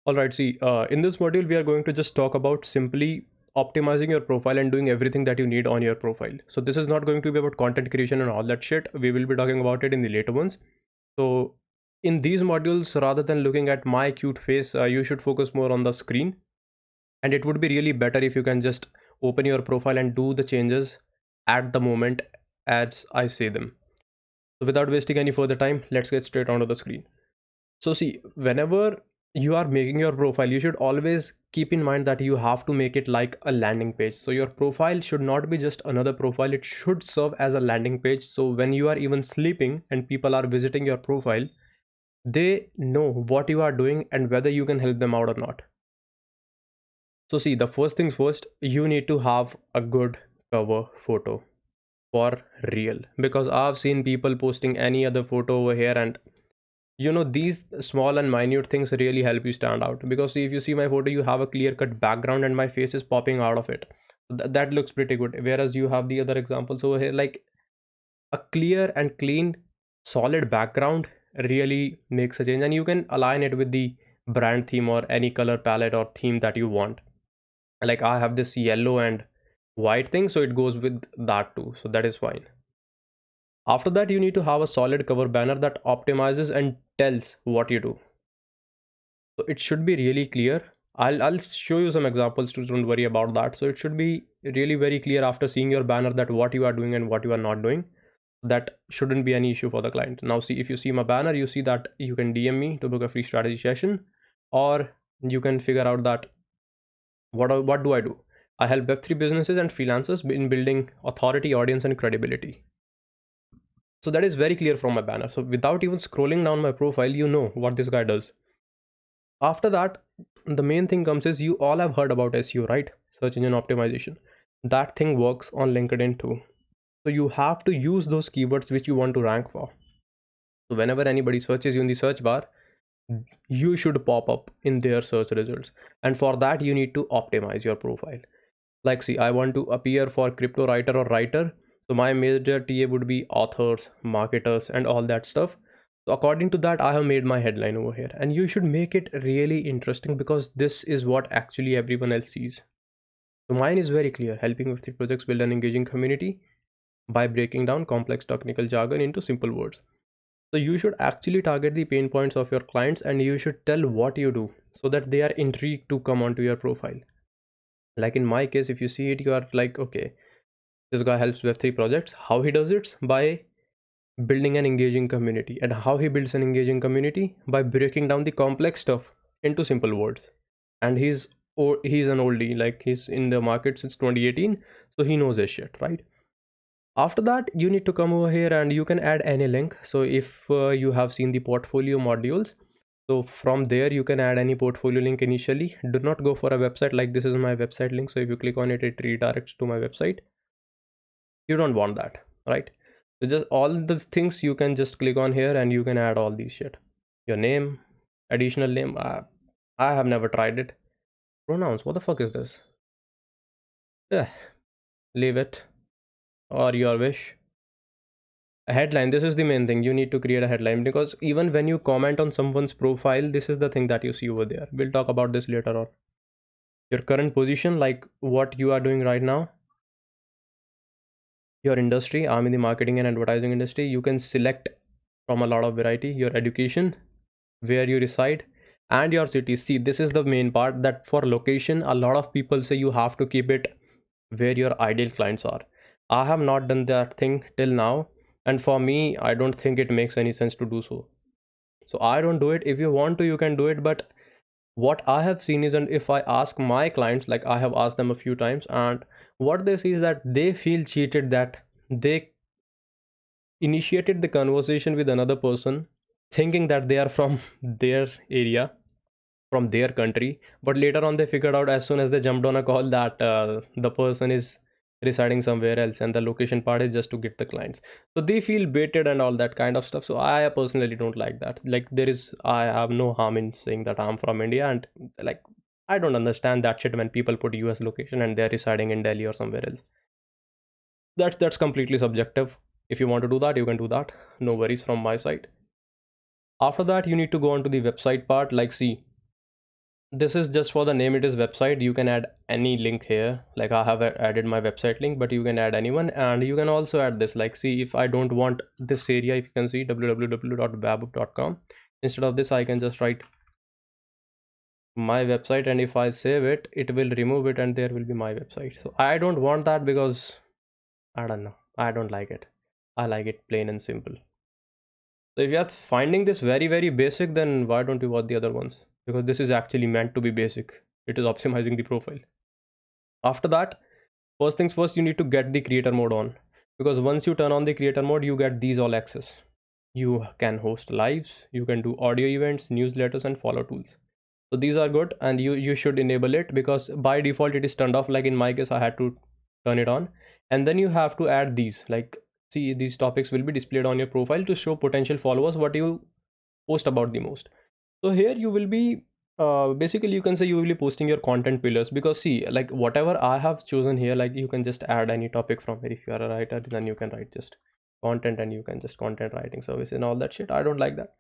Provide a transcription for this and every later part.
All right, see, in this module, we are going to just talk about simply optimizing your profile and doing everything that you need on your profile. So this is not going to be about content creation and all that shit. We will be talking about it in the later ones. So in these modules, rather than looking at my cute face, you should focus more on the screen. And it would be really better if you can just open your profile and do the changes at the moment as I say them. So without wasting any further time, let's get straight onto the screen. So see, whenever you are making your profile, you should always keep in mind that you have to make it like a landing page. So your profile should not be just another profile, it should serve as a landing page. So when you are even sleeping and people are visiting your profile, they know what you are doing and whether you can help them out or not. So see, the first things first, you need to have a good cover photo for real, because I've seen people posting any other photo over here, and these small and minute things really help you stand out. Because if you see my photo, you have a clear cut background and my face is popping out of it. That looks pretty good, whereas you have the other examples over here, like a clear and clean solid background really makes a change, and you can align it with the brand theme or any color palette or theme that you want. Like I have this yellow and white thing, so it goes with that too, so that is fine. After that, you need to have a solid cover banner that optimizes and tells what you do. So it should be really clear. I'll show you some examples too, don't worry about that. So it should be really very clear after seeing your banner that what you are doing and what you are not doing. That shouldn't be any issue for the client. Now see, if you see my banner, you see that you can DM me to book a free strategy session, or you can figure out that what do I do? I help Web3 businesses and freelancers in building authority, audience, and credibility. So that is very clear from my banner. So without even scrolling down my profile, you know what this guy does. After that, the main thing comes is, you all have heard about SEO, right? Search engine optimization. That thing works on LinkedIn too. So you have to use those keywords which you want to rank for. So whenever anybody searches you in the search bar, you should pop up in their search results. And for that, you need to optimize your profile. Like see, I want to appear for crypto writer or writer. So my major TA would be authors, marketers, and all that stuff. So according to that, I have made my headline over here, and you should make it really interesting because this is what actually everyone else sees. So mine is very clear: helping with the projects build an engaging community by breaking down complex technical jargon into simple words. So you should actually target the pain points of your clients, and you should tell what you do so that they are intrigued to come onto your profile. Like in my case, if you see it, you are like, okay, this guy helps Web3 projects. How he does it? By building an engaging community. And how he builds an engaging community? By breaking down the complex stuff into simple words. And he's an oldie, like he's in the market since 2018, so he knows his shit, right? After that, you need to come over here and you can add any link. So if you have seen the portfolio modules, so from there you can add any portfolio link initially. Do not go for a website like this is my website link. So if you click on it, it redirects to my website. You don't want that, right? So just all these things you can just click on here and you can add all these shit. Your name, additional name. I have never tried it. Pronouns, what the fuck is this? Yeah, leave it, or your wish. A headline, this is the main thing. You need to create a headline, because even when you comment on someone's profile, this is the thing that you see over there. We'll talk about this later on. Your current position, like what you are doing right now. Your industry, I'm in the marketing and advertising industry. You can select from a lot of variety. Your education, where you reside, and your city. See, this is the main part, that for location, a lot of people say you have to keep it where your ideal clients are. I have not done that thing till now, and for me, I don't think it makes any sense to do so. So I don't do it. If you want to, you can do it, but what I have seen is, and if I ask my clients, like I have asked them a few times, and what they see is that they feel cheated, that they initiated the conversation with another person thinking that they are from their area, from their country, but later on they figured out as soon as they jumped on a call that the person is residing somewhere else, and the location part is just to get the clients. So they feel baited and all that kind of stuff. So I personally don't like that. Like, I have no harm in saying that I'm from India, and like, I don't understand that shit when people put US location and they're residing in Delhi or somewhere else. That's completely subjective. If you want to do that, you can do that, no worries from my side. After that, you need to go on to the website part. Like, see, This is just for the name, it is website. You can add any link here, like I have added my website link, but you can add anyone. And you can also add this, like, see, if I don't want this area, if you can see www.vaibhav.com, instead of this I can just write my website, and if I save it, it will remove it and there will be my website. So I don't want that because I don't know, I don't like it. I like it plain and simple. So if you are finding this very very basic, then why don't you watch the other ones? Because this is actually meant to be basic. It is optimizing the profile. After that, first things first, you need to get the creator mode on, because once you turn on the creator mode, you get these all access. You can host lives, you can do audio events, newsletters, and follow tools. So these are good, and you should enable it, because by default it is turned off. Like in my case, I had to turn it on. And then you have to add these, like, see, these topics will be displayed on your profile to show potential followers what you post about the most. So here you will be basically, you can say you will be posting your content pillars, because see, like whatever I have chosen here, like you can just add any topic from here. If you are a writer, then you can write just content, and you can just content writing service and all that shit. I don't like that.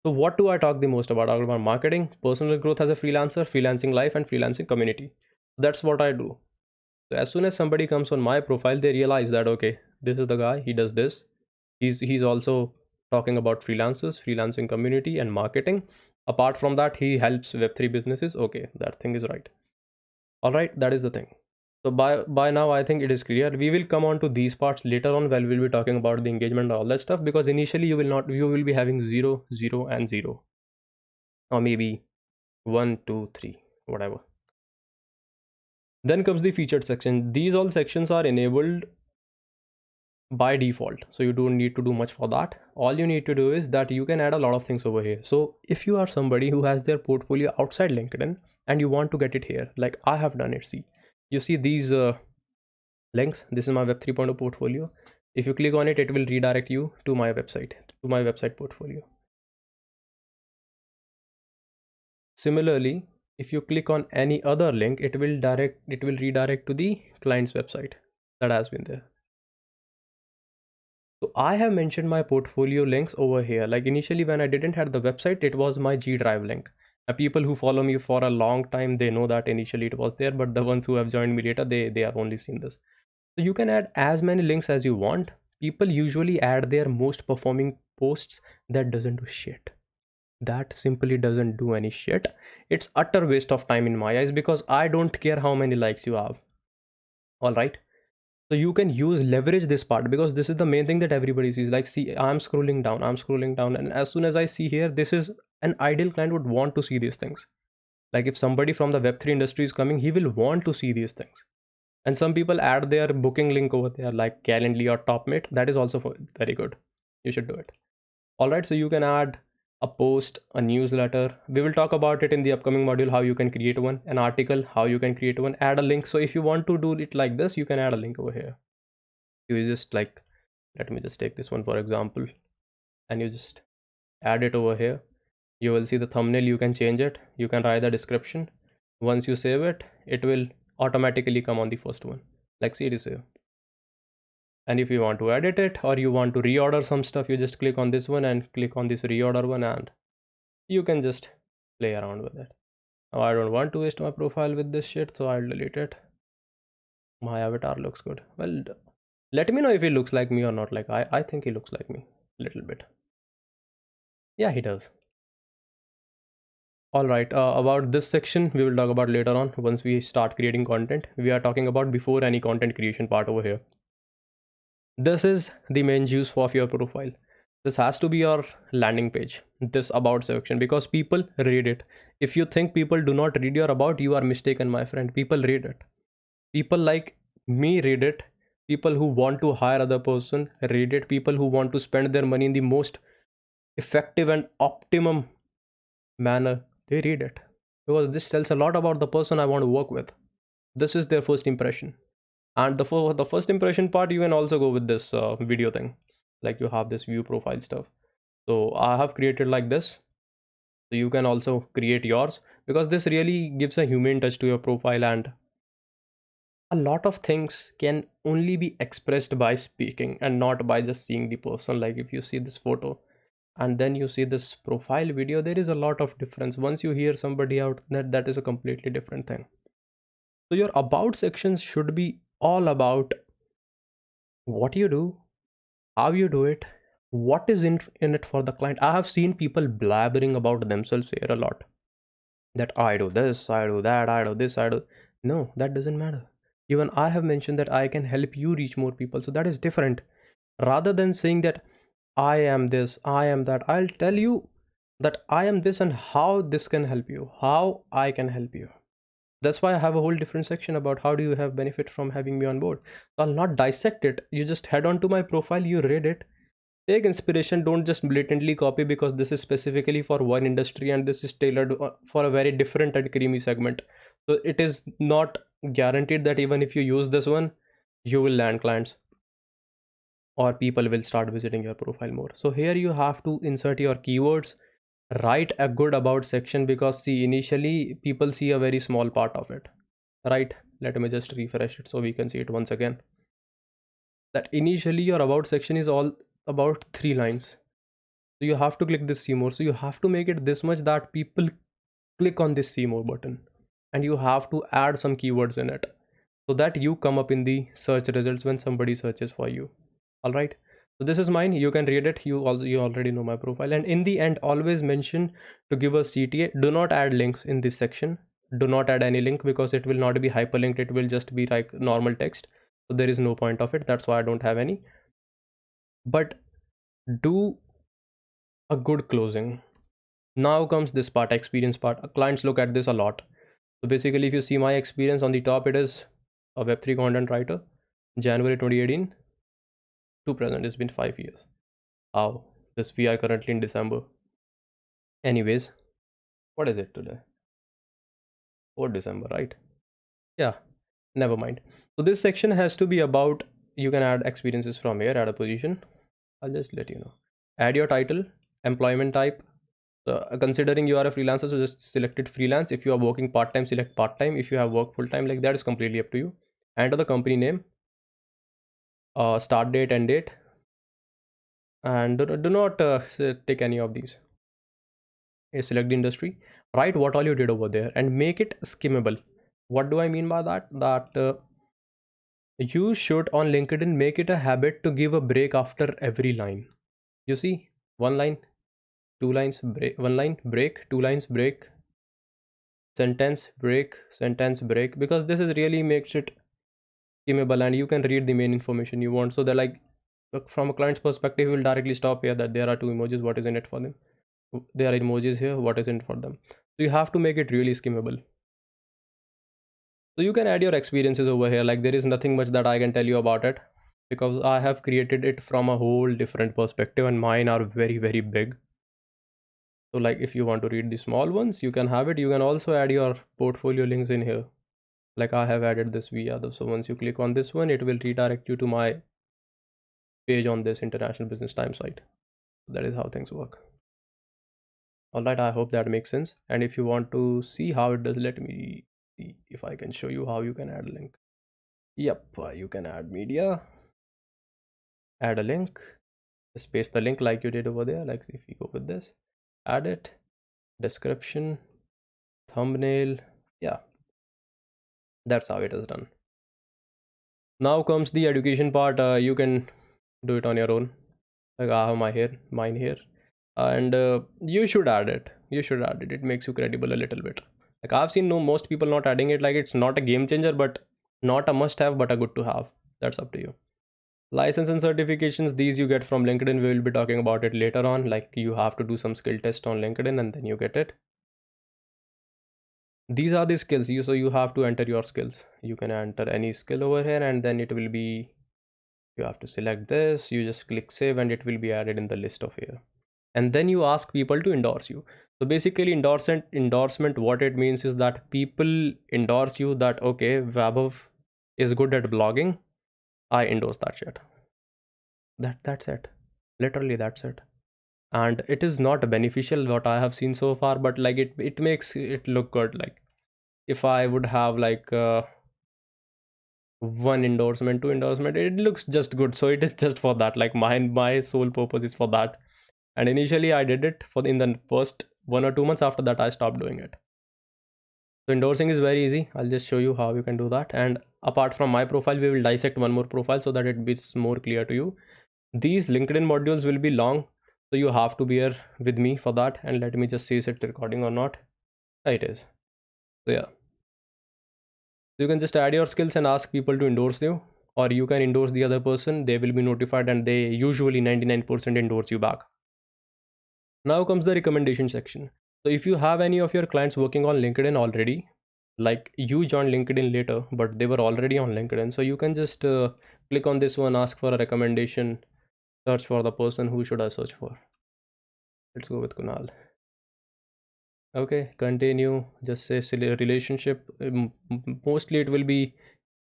So what do I talk the most about? I talk about marketing, personal growth as a freelancer, freelancing life, and freelancing community. That's what I do. So as soon as somebody comes on my profile, they realize that okay, this is the guy, he does this. He's also talking about freelancers, freelancing community, and marketing. Apart from that, he helps Web3 businesses. Okay, that thing is right. All right, that is the thing. So by now I think it is clear. We will come on to these parts later on, while we'll be talking about the engagement and all that stuff, because initially you will be having 0, 0, and 0, or maybe 1, 2, 3, whatever. Then comes the featured section. These all sections are enabled by default, so you don't need to do much for that. All you need to do is that you can add a lot of things over here. So if you are somebody who has their portfolio outside LinkedIn and you want to get it here, like I have done it, see, you see these links. This is my web 3.0 portfolio. If you click on it, it will redirect you to my website portfolio. Similarly, if you click on any other link, it will redirect to the client's website that has been there. So I have mentioned my portfolio links over here. Like initially when I didn't have the website, it was my G Drive link. People who follow me for a long time, they know that initially it was there, but the ones who have joined me later, they have only seen this. So you can add as many links as you want. People usually add their most performing posts. That doesn't do shit. That simply doesn't do any shit. It's utter waste of time in my eyes, because I don't care how many likes you have. All right. So you can leverage this part, because this is the main thing that everybody sees. Like, see, I'm scrolling down, and as soon as I see here, this is an ideal client would want to see these things. Like if somebody from the web3 industry is coming, he will want to see these things. And some people add their booking link over there, like Calendly or Topmate. That is also very good. You should do it. All right, so you can add a post, a newsletter. We will talk about it in the upcoming module, how you can create one, an article, how you can create one, add a link. So if you want to do it like this, you can add a link over here. You just like, let me just take this one for example, and you just add it over here. You will see the thumbnail, you can change it, you can write the description. Once you save it, it will automatically come on the first one. Like, see, it is here. And if you want to edit it, or you want to reorder some stuff, you just click on this one and click on this reorder one, and you can just play around with it. Now I don't want to waste my profile with this shit, so I'll delete it. My avatar looks good. Well, let me know if he looks like me or not. Like I think he looks like me a little bit. Yeah, he does. All right, about this section we will talk about later on, once we start creating content. We are talking about before any content creation part over here. This is the main juice for your profile. This has to be your landing page, this about section, because people read it. If you think people do not read your about, you are mistaken, my friend. People read it. People like me read it. People who want to hire other person read it. People who want to spend their money in the most effective and optimum manner, they read it, because this tells a lot about the person I want to work with. This is their first impression. And the first impression part, you can also go with this video thing. Like you have this view profile stuff. So I have created like this. So you can also create yours, because this really gives a human touch to your profile, and a lot of things can only be expressed by speaking and not by just seeing the person. Like if you see this photo, and then you see this profile video, there is a lot of difference. Once you hear somebody out, that is a completely different thing. So your about sections should be all about what you do, how you do it, what is in it for the client. I have seen people blabbering about themselves here a lot, that I do this, I do that, I do this, I do. No, that doesn't matter. Even I have mentioned that I can help you reach more people, so that is different. Rather than saying that I am this, I am that, I'll tell you that I am this and how this can help you, how I can help you. That's why I have a whole different section about how do you have benefit from having me on board. So I'll not dissect it. You just head on to my profile, you read it, take inspiration, don't just blatantly copy, because this is specifically for one industry and this is tailored for a very different and creamy segment. So it is not guaranteed that even if you use this one, you will land clients or people will start visiting your profile more. So here you have to insert your keywords, write a good about section, because see, initially people see a very small part of it, right? Let me just refresh it so we can see it once again. That initially your about section is all about 3 lines. So you have to click this see more. So you have to make it this much that people click on this see more button, and you have to add some keywords in it so that you come up in the search results when somebody searches for you. All right, so this is mine, you can read it. You already know my profile. And in the end, always mention to give a CTA. Do not add links in this section. Do not add any link, because it will not be hyperlinked, it will just be like normal text. So there is no point of it. That's why I don't have any. But do a good closing. Now comes this part, experience part. Clients look at this a lot. So basically, if you see my experience on the top, it is a Web3 content writer, January 2018 to present. It's been 5 years. How? This we are currently in December. Anyways, what is it today? 4 December, right? Yeah, never mind. So this section has to be about, you can add experiences from here, add a position. I'll just let you know. Add your title, employment type. So considering you are a freelancer, so just select it freelance. If you are working part-time, select part-time. If you have work full-time, like that is completely up to you. Enter the company name, start date, end date, and do not take any of these. Select the industry, write what all you did over there, and make it skimmable. What do I mean by that? That you should on LinkedIn make it a habit to give a break after every line. You see, one line, 2 lines, break, one line, break, 2 lines, break, sentence break, because this is really makes it skimmable and you can read the main information you want. So they're like, from a client's perspective, will directly stop here that there are 2 emojis, what is in it for them? There are emojis here, what is in it for them? So you have to make it really skimmable. So you can add your experiences over here. Like there is nothing much that I can tell you about it, because I have created it from a whole different perspective and mine are very, very big. So like if you want to read the small ones, you can have it. You can also add your portfolio links in here. Like I have added this Yadav. So once you click on this one, it will redirect you to my page on this International Business Time site. So that is how things work. All right, I hope that makes sense. And if you want to see how it does, let me see if I can show you how you can add a link. Yep, you can add media, add a link, just paste the link like you did over there. Like if you go with this, add it, description, thumbnail. Yeah, that's how it is done. Now comes the education part. You can do it on your own. Like I have mine here, and you should add it. You should add it. It makes you credible a little bit. Like I've seen no most people not adding it. Like it's not a game changer, but not a must have, but a good to have. That's up to you. License and certifications, these you get from LinkedIn. We will be talking about it later on. Like you have to do some skill test on LinkedIn and then you get it. These are the skills so you have to enter your skills. You can enter any skill over here and then it will be, you have to select this, you just click save and it will be added in the list of here. And then you ask people to endorse you. So basically endorsement, what it means is that people endorse you, that okay, Vaibhav is good at blogging, I endorse that shit. That's it. Literally that's it. And it is not beneficial what I have seen so far, but like it makes it look good. Like if I would have like one endorsement, 2 endorsement, it looks just good. So it is just for that. Like my sole purpose is for that. And initially I did it for in the first 1 or 2 months. After that I stopped doing it. So endorsing is very easy. I'll just show you how you can do that. And apart from my profile, we will dissect one more profile so that it becomes more clear to you. These LinkedIn modules will be long, so you have to bear with me for that. And let me just see is it recording or not. It is. So yeah. So you can just add your skills and ask people to endorse you, or you can endorse the other person. They will be notified and they usually 99% endorse you back. Now comes the recommendation section. So if you have any of your clients working on LinkedIn already, like you joined LinkedIn later, but they were already on LinkedIn, so you can just click on this one, ask for a recommendation, search for the person. Who should I search for? Let's go with Kunal. Okay, continue. Just say relationship. Mostly it will be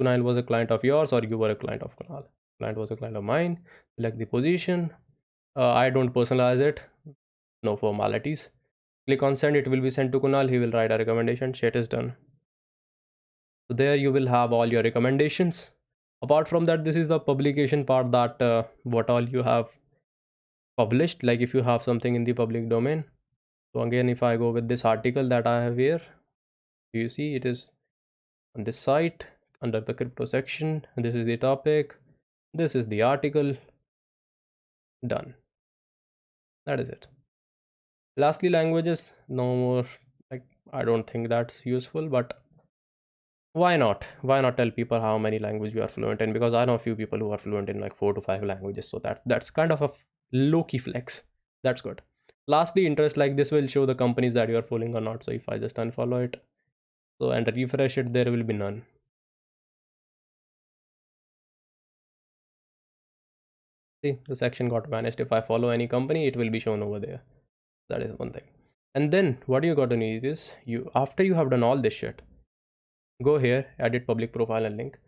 Kunal was a client of yours or you were a client of Kunal. Client was a client of mine. Select the position. I don't personalize it. No formalities. Click on send. It will be sent to Kunal. He will write a recommendation. Shit is done. So there you will have all your recommendations. Apart from that, this is the publication part, that what all you have published. Like if you have something in the public domain. So again, if I go with this article that I have here, you see it is on this site under the crypto section. And this is the topic. This is the article. Done. That is it. Lastly, languages. No more. Like I don't think that's useful, but why not tell people how many languages you are fluent in? Because I know a few people who are fluent in like 4 to 5 languages, so that's kind of a low-key flex. That's good. Lastly, interest. Like this will show the companies that you are following or not. So if I just unfollow it, so and refresh it, there will be none. See, the section got vanished. If I follow any company, it will be shown over there. That is one thing. And then what you got to need is, you after you have done all this shit, go here, edit public profile and link,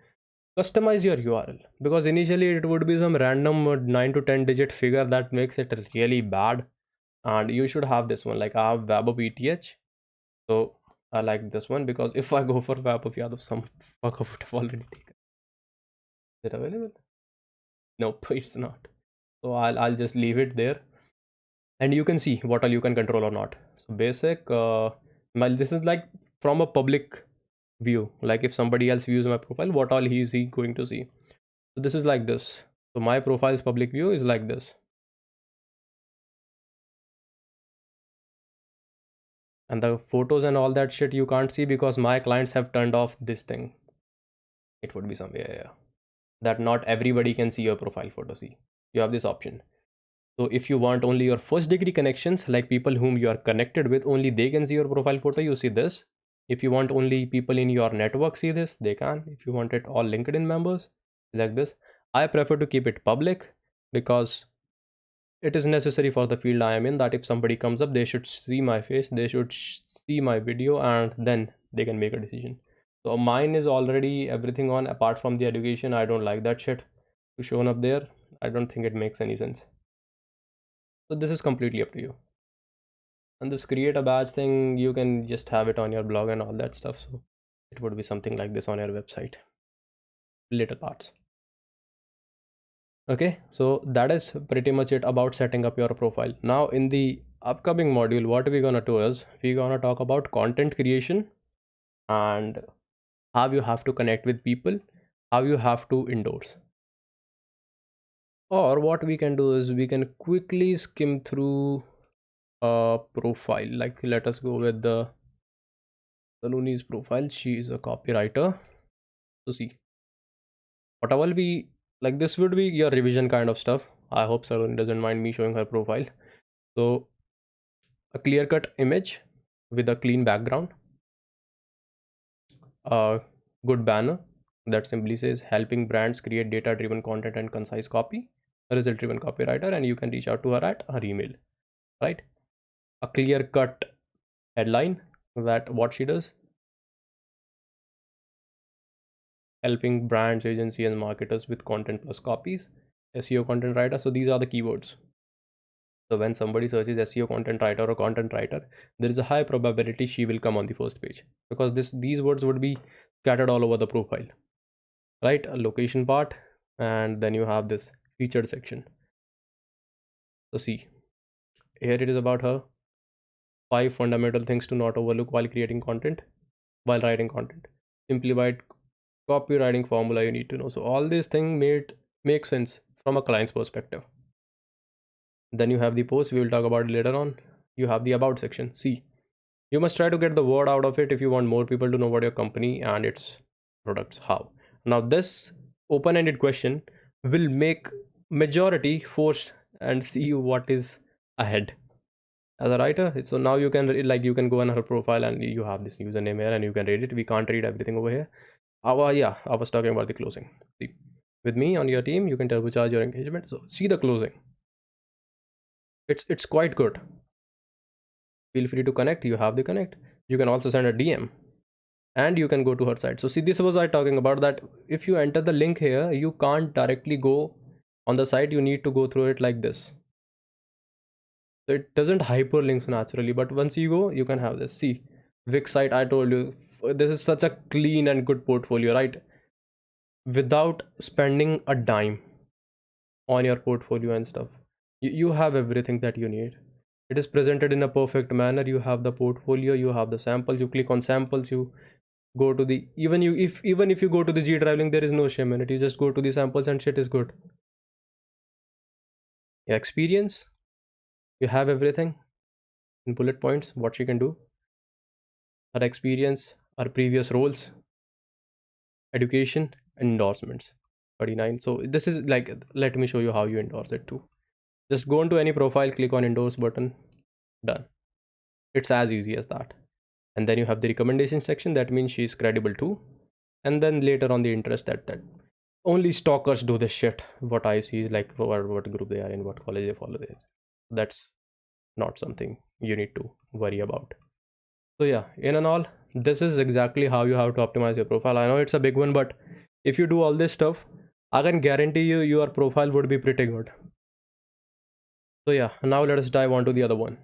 customize your URL, because initially it would be some random 9 to 10 digit figure that makes it really bad. And you should have this one. Like I have Vaibhav ETH, so I like this one, because if I go for Vaibhav Yadav, some fuck would have already taken. Is it available? Nope, it's not. So I'll just leave it there, and you can see what all you can control or not. So basic, well, this is like from a public view. Like if somebody else views my profile, what all he is he going to see? So this is like this. So my profile's public view is like this. And the photos and all that shit you can't see because my clients have turned off this thing. It would be somewhere, yeah, that not everybody can see your profile photo. See, you have this option. So if you want only your first degree connections, like people whom you are connected with, only they can see your profile photo, you see this. If you want only people in your network see this, they can. If you want it all LinkedIn members, like this. I prefer to keep it public because it is necessary for the field I am in, that if somebody comes up, they should see my face, they should see my video, and then they can make a decision. So mine is already everything on. Apart from the education, I don't like that shit to shown up there. I don't think it makes any sense. So this is completely up to you. And this create a badge thing, you can just have it on your blog and all that stuff. So it would be something like this on your website. Little parts. Okay, so that is pretty much it about setting up your profile. Now in the upcoming module, what we're gonna do is we're gonna talk about content creation and how you have to connect with people, how you have to endorse. Or what we can do is we can quickly skim through a profile. Like let us go with the Saloni's profile. She is a copywriter. So see, whatever we like, this would be your revision kind of stuff. I hope Saloni doesn't mind me showing her profile. So a clear cut image with a clean background, a good banner that simply says helping brands create data driven content and concise copy, a result driven copywriter, and you can reach out to her at her email, right? A clear cut headline that what she does, helping brands, agencies, and marketers with content plus copies, SEO content writer. So these are the keywords. So when somebody searches SEO content writer or content writer, there is a high probability she will come on the first page, because these words would be scattered all over the profile, right? A location part, and then you have this featured section. So see, Here it is about her 5 fundamental things to not overlook while creating content, while writing content. Simplified copywriting formula you need to know. So all these things make sense from a client's perspective. Then you have the post, we will talk about it later on. You have the about section. See, you must try to get the word out of it if you want more people to know about your company and its products. How? Now this open-ended question will make majority forced and see what is ahead. As a writer, so now you can like you can go on her profile and you have this username here and you can read it. We can't read everything over here. Yeah, I was talking about the closing. See, with me on your team, you can turbocharge your engagement. So see the closing. It's quite good. Feel free to connect. You have the connect. You can also send a DM and you can go to her site. So see, this was I talking about, that if you enter the link here, you can't directly go on the site. You need to go through it like this. So it doesn't hyperlinks naturally, but once you go, you can have this. See, Wix site, I told you, this is such a clean and good portfolio, right? Without spending a dime on your portfolio and stuff, you have everything that you need. It is presented in a perfect manner. You have the portfolio, you have the samples. You click on samples, you go to the, even if you go to the G Drive link, there is no shame in it. You just go to the samples and shit is good. Your experience, you have everything in bullet points, what she can do, her experience, her previous roles, education, and endorsements. 39. So this is like, let me show you how you endorse it too. Just go into any profile, click on endorse button, done. It's as easy as that. And then you have the recommendation section. That means she's credible too. And then later on the interest, that only stalkers do this shit. What I see is like what group they are in, what college they follow this. That's not something you need to worry about. So yeah, in and all, this is exactly how you have to optimize your profile. I know it's a big one, but if you do all this stuff, I can guarantee you your profile would be pretty good. So yeah, now let us dive on to the other one.